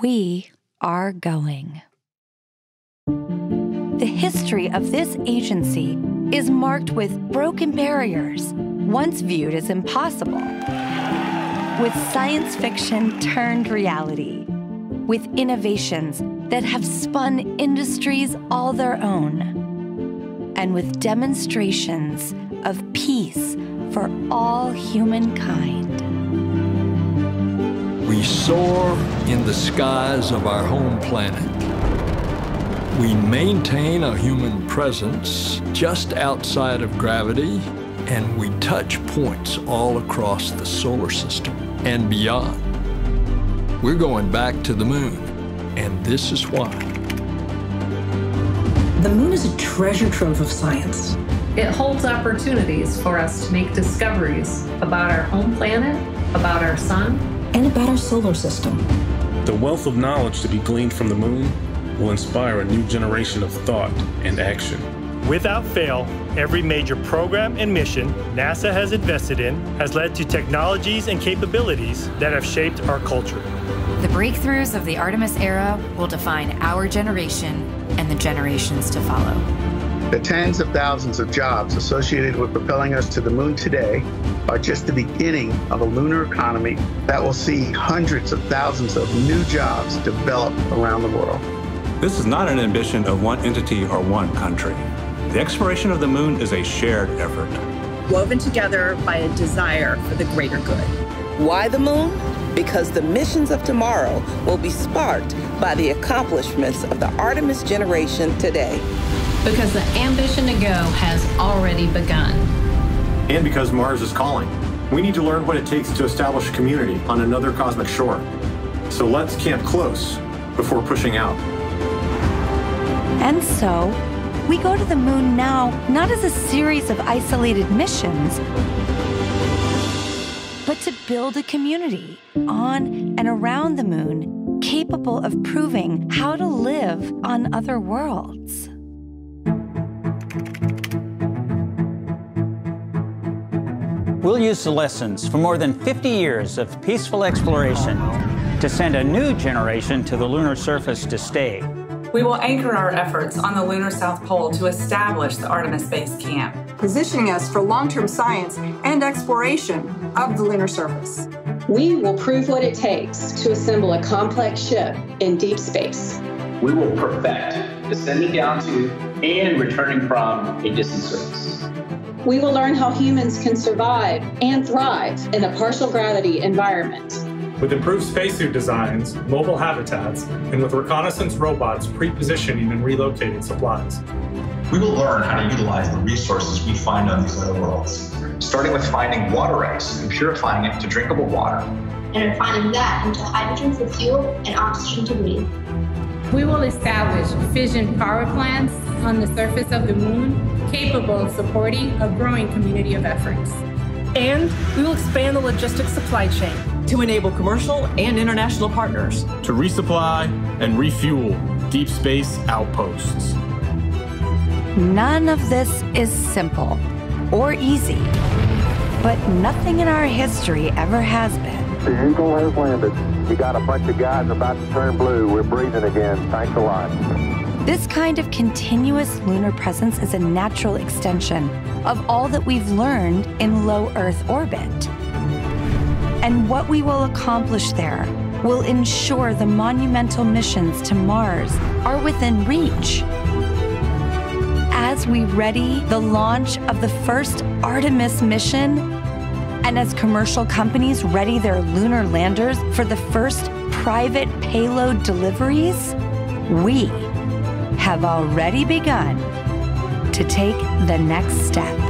We are going. The history of this agency is marked with broken barriers, once viewed as impossible, with science fiction turned reality, with innovations that have spun industries all their own, and with demonstrations of peace for all humankind. We soar in the skies of our home planet. We maintain a human presence just outside of gravity, and we touch points all across the solar system and beyond. We're going back to the moon, and this is why. The moon is a treasure trove of science. It holds opportunities for us to make discoveries about our home planet, about our sun, and about our solar system. The wealth of knowledge to be gleaned from the moon will inspire a new generation of thought and action. Without fail, every major program and mission NASA has invested in has led to technologies and capabilities that have shaped our culture. The breakthroughs of the Artemis era will define our generation and the generations to follow. The tens of thousands of jobs associated with propelling us to the moon today are just the beginning of a lunar economy that will see hundreds of thousands of new jobs develop around the world. This is not an ambition of one entity or one country. The exploration of the moon is a shared effort, woven together by a desire for the greater good. Why the moon? Because the missions of tomorrow will be sparked by the accomplishments of the Artemis generation today. Because the ambition to go has already begun. And because Mars is calling. We need to learn what it takes to establish a community on another cosmic shore. So let's camp close before pushing out. And so, we go to the moon now, not as a series of isolated missions, but to build a community on and around the moon capable of proving how to live on other worlds. We'll use the lessons from more than 50 years of peaceful exploration to send a new generation to the lunar surface to stay. We will anchor our efforts on the lunar South Pole to establish the Artemis Base Camp, positioning us for long-term science and exploration of the lunar surface. We will prove what it takes to assemble a complex ship in deep space. We will perfect descending down to and returning from a distant surface. We will learn how humans can survive and thrive in a partial gravity environment. With improved spacesuit designs, mobile habitats, and with reconnaissance robots pre-positioning and relocating supplies. We will learn how to utilize the resources we find on these other worlds, starting with finding water ice and purifying it to drinkable water. And refining that into hydrogen for fuel and oxygen to breathe. We will establish fission power plants on the surface of the moon, capable of supporting a growing community of efforts. And we will expand the logistics supply chain to enable commercial and international partners to resupply and refuel deep space outposts. None of this is simple or easy, but nothing in our history ever has been. The Eagle has landed. You got a bunch of guys about to turn blue. We're breathing again. Thanks a lot. This kind of continuous lunar presence is a natural extension of all that we've learned in low Earth orbit. And what we will accomplish there will ensure the monumental missions to Mars are within reach. As we ready the launch of the first Artemis mission, and as commercial companies ready their lunar landers for the first private payload deliveries, we have already begun to take the next step.